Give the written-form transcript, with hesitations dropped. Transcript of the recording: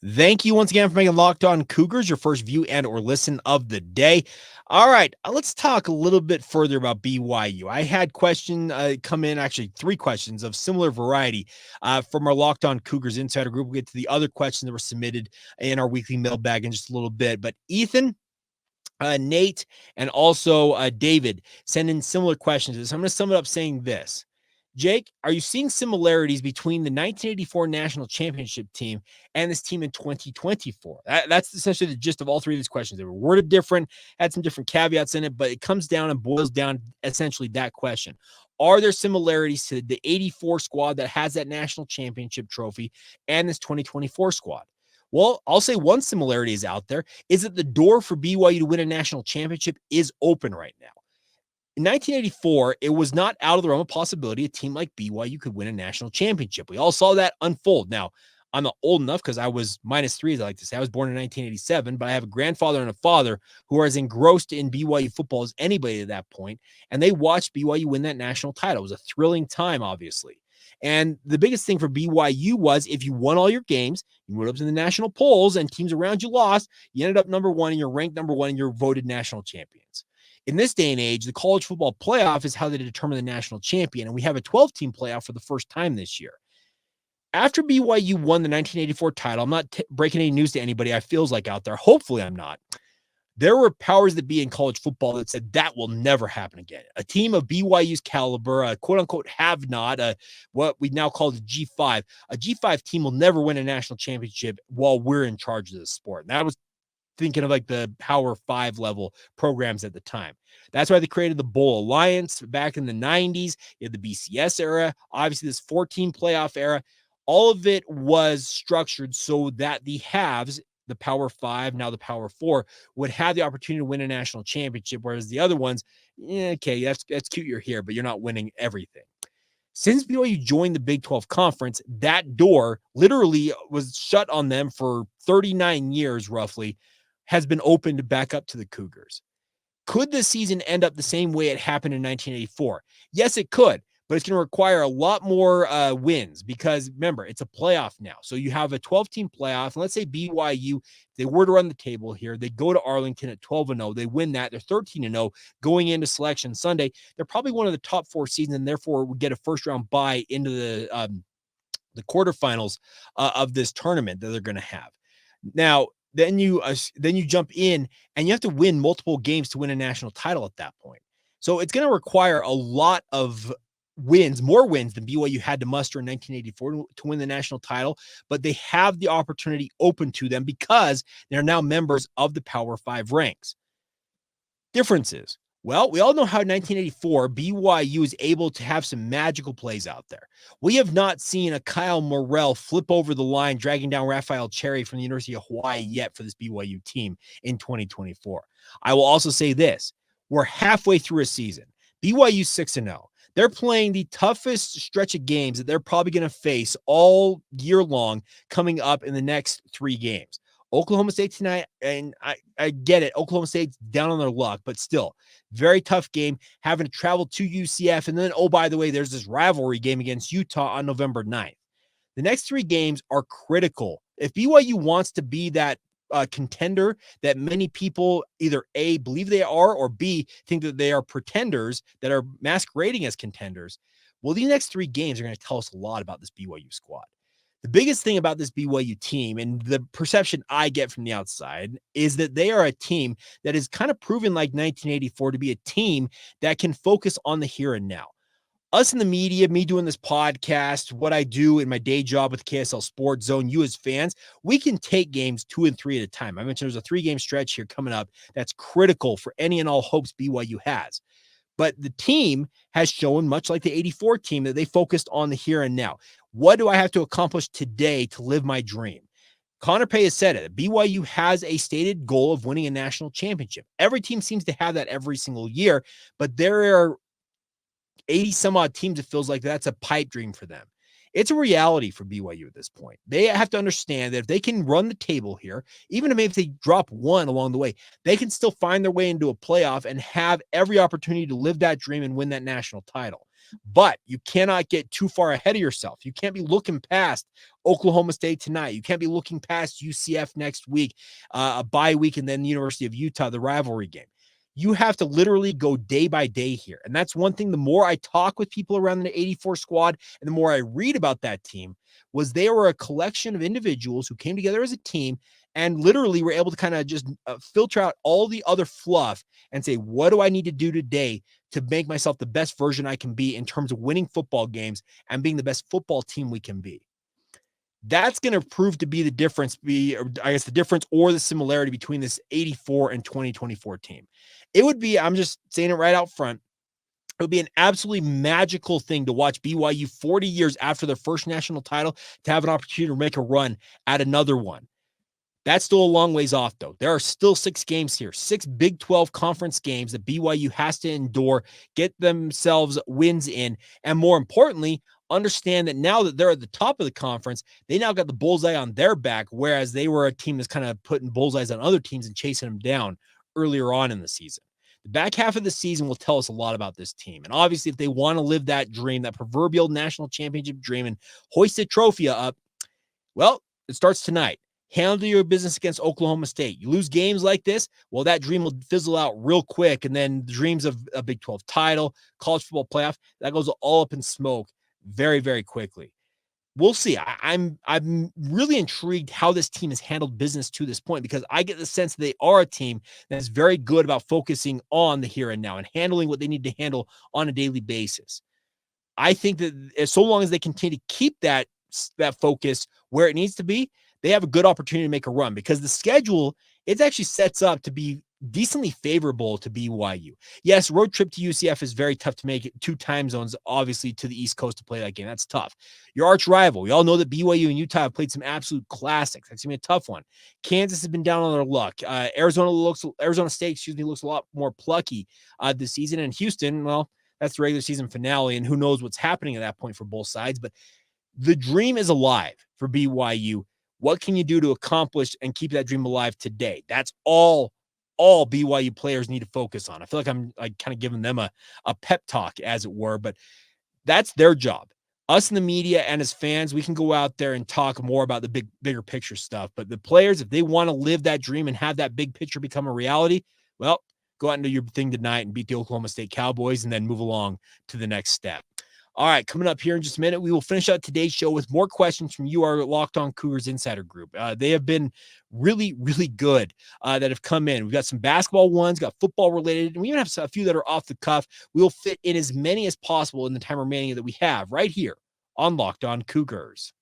Thank you once again for making Locked On Cougars your first view and or listen of the day. All right, let's talk a little bit further about BYU. I had come in, actually 3 questions of similar variety from our Locked On Cougars Insider group. We'll get to the other questions that were submitted in our weekly mailbag in just a little bit. But Ethan, Nate, and also David send in similar questions. So I'm going to sum it up saying this. Jake, are you seeing similarities between the 1984 national championship team and this team in 2024? That's essentially the gist of all 3 of these questions. They were worded different, had some different caveats in it, but it comes down and boils down essentially that question. Are there similarities to the 84 squad that has that national championship trophy and this 2024 squad? Well, I'll say one similarity is out there is that the door for BYU to win a national championship is open right now. In 1984, it was not out of the realm of possibility a team like BYU could win a national championship. We all saw that unfold. Now, I'm not old enough because I was -3, as I like to say. I was born in 1987, but I have a grandfather and a father who are as engrossed in BYU football as anybody at that point, and they watched BYU win that national title. It was a thrilling time, obviously. And the biggest thing for BYU was if you won all your games, you went up to the national polls and teams around you lost, you ended up number 1 and you're ranked number 1 and you're voted national champions. In this day and age, the college football playoff is how they determine the national champion, and we have a 12-team playoff for the first time this year. After BYU won the 1984 title, I'm not breaking any news to anybody I feels like out there. Hopefully I'm not. There were powers that be in college football that said that will never happen again. A team of BYU's caliber, a quote-unquote have-not, what we now call the G5, a G5 team will never win a national championship while we're in charge of the sport. And that was thinking of like the Power 5 level programs at the time. That's why they created the Bowl Alliance back in the 90s. You had the BCS era, obviously this 14 playoff era. All of it was structured so that the haves, the Power 5, now the Power 4, would have the opportunity to win a national championship, whereas the other ones, okay, that's cute, you're here, but you're not winning everything. Since BYU joined the Big 12 Conference, that door literally was shut on them for 39 years, roughly, has been opened back up to the Cougars. Could this season end up the same way it happened in 1984? Yes, it could, but it's going to require a lot more wins because, remember, it's a playoff now. So you have a 12-team playoff, and let's say BYU, they were to run the table here. They go to Arlington at 12-0. They win that. They're 13-0 going into Selection Sunday. They're probably one of the top 4 seeds, and therefore would get a first-round bye into the quarterfinals of this tournament that they're going to have. Now, then you jump in and you have to win multiple games to win a national title at that point. So it's going to require a lot of wins, more wins than BYU had to muster in 1984 to win the national title, but they have the opportunity open to them because they're now members of the Power 5 ranks. Differences. Well, we all know how in 1984 BYU is able to have some magical plays out there. We have not seen a Kyle Morrell flip over the line, dragging down Raphael Cherry from the University of Hawaii yet for this BYU team in 2024. I will also say this. We're halfway through a season. BYU 6-0. They're playing the toughest stretch of games that they're probably going to face all year long coming up in the next 3 games. Oklahoma State tonight, and I get it. Oklahoma State's down on their luck, but still, very tough game, having to travel to UCF. And then, oh, by the way, there's this rivalry game against Utah on November 9th. The next 3 games are critical. If BYU wants to be that contender that many people either A, believe they are, or B, think that they are pretenders that are masquerading as contenders, well, these next 3 games are going to tell us a lot about this BYU squad. The biggest thing about this BYU team and the perception I get from the outside is that they are a team that is kind of proven like 1984 to be a team that can focus on the here and now. Us in the media, me doing this podcast, what I do in my day job with KSL Sports Zone, you as fans, we can take games 2 and 3 at a time. I mentioned there's a 3-game stretch here coming up that's critical for any and all hopes BYU has. But the team has shown, much like the 84 team, that they focused on the here and now. What do I have to accomplish today to live my dream? Connor Pay has said it. BYU has a stated goal of winning a national championship. Every team seems to have that every single year, but there are 80 some odd teams. It feels like that's a pipe dream for them. It's a reality for BYU at this point. They have to understand that if they can run the table here, even if they drop 1 along the way, they can still find their way into a playoff and have every opportunity to live that dream and win that national title. But you cannot get too far ahead of yourself. You can't be looking past Oklahoma State tonight. You can't be looking past UCF next week, a bye week, and then the University of Utah, the rivalry game. You have to literally go day by day here. And that's one thing. The more I talk with people around the 84 squad and the more I read about that team, was they were a collection of individuals who came together as a team and literally were able to kind of just filter out all the other fluff and say, what do I need to do today to make myself the best version I can be in terms of winning football games and being the best football team we can be? That's going to prove to be the difference, the difference or the similarity between this 84 and 2024 team. It would be, I'm just saying it right out front, it would be an absolutely magical thing to watch BYU 40 years after their first national title to have an opportunity to make a run at another one. That's still a long ways off, though. There are still 6 games here, 6 Big 12 conference games that BYU has to endure, get themselves wins in, and more importantly, understand that now that they're at the top of the conference, they now got the bullseye on their back, whereas they were a team that's kind of putting bullseyes on other teams and chasing them down earlier on in the season. The back half of the season will tell us a lot about this team. And obviously, if they want to live that dream, that proverbial national championship dream, and hoist a trophy up, well, it starts tonight. Handle your business against Oklahoma State. You lose games like this, well, that dream will fizzle out real quick. And then the dreams of a Big 12 title, college football playoff, that goes all up in smoke very, very quickly. We'll see. I'm really intrigued how this team has handled business to this point, because I get the sense that they are a team that is very good about focusing on the here and now and handling what they need to handle on a daily basis. I think that so long as they continue to keep that focus where it needs to be, they have a good opportunity to make a run, because the schedule, it actually sets up to be decently favorable to BYU. Yes, road trip to UCF is very tough to make it, 2 time zones, obviously, to the East Coast to play that game. That's tough. Your arch rival, we all know that BYU and Utah have played some absolute classics. That's going to be a tough one. Kansas has been down on their luck. Arizona State, looks a lot more plucky this season. And Houston, well, that's the regular season finale, and who knows what's happening at that point for both sides. But the dream is alive for BYU. What can you do to accomplish and keep that dream alive today? That's all BYU players need to focus on. I feel like I'm kind of giving them a pep talk, as it were, but that's their job. Us in the media and as fans, we can go out there and talk more about the bigger picture stuff. But the players, if they want to live that dream and have that big picture become a reality, well, go out and do your thing tonight and beat the Oklahoma State Cowboys and then move along to the next step. All right, coming up here in just a minute, we will finish out today's show with more questions from you, our Locked On Cougars Insider Group. They have been really, really good that have come in. We've got some basketball ones, got football related, and we even have a few that are off the cuff. We will fit in as many as possible in the time remaining that we have right here on Locked On Cougars.